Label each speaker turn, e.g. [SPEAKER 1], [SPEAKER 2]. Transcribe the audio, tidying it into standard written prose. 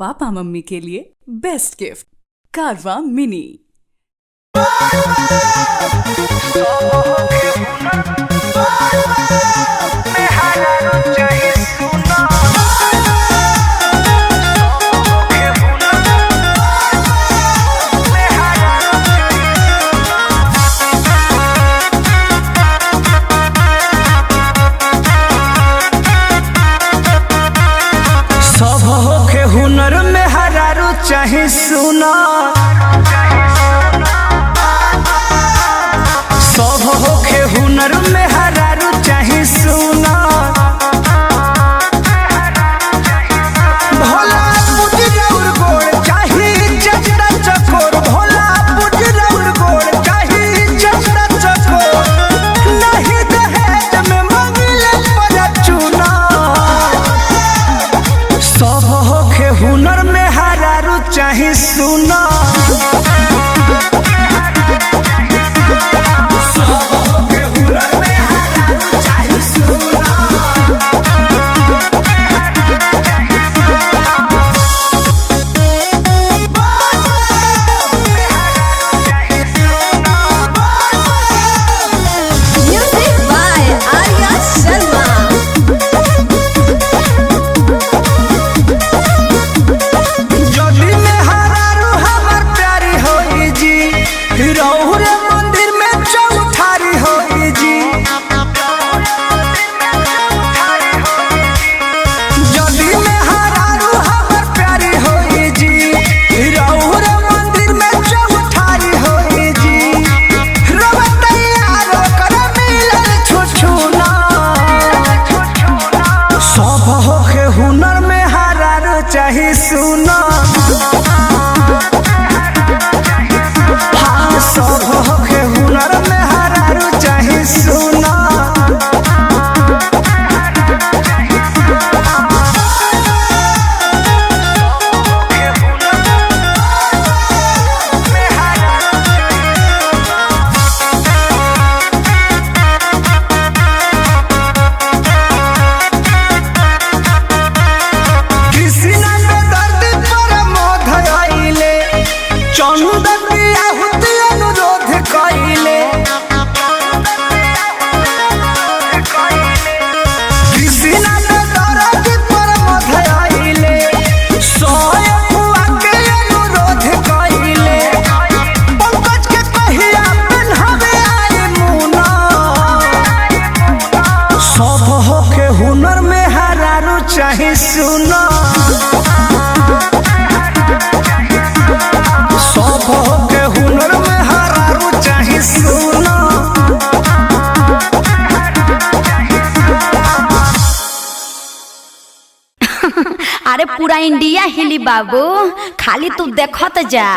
[SPEAKER 1] Papa mummy के लिए best gift कारवा मिनी।
[SPEAKER 2] हुनर में हरारू चाहे सुना, सब होखे हुनर में हरारू चाहे सुना। भोला पुजरौर गोड़ चाहे जचड़ा चकोर, भोला पुजरौर गोड़ चाहे जचड़ा चकोर। नहीं दहेज में मांगले पर चुना, सब होखे हुनर में हरारू चाहे सुना। हुनर में हरारू चाहे सुना, हाँ सब होखे हुनर में हरारू चाहे सुना। हुनर में हरारू चाहे सुना, सब होके हुनर में हरारू चाहे सुना।
[SPEAKER 3] अरे पूरा इंडिया हिली बाबू, खाली तू देखत जा।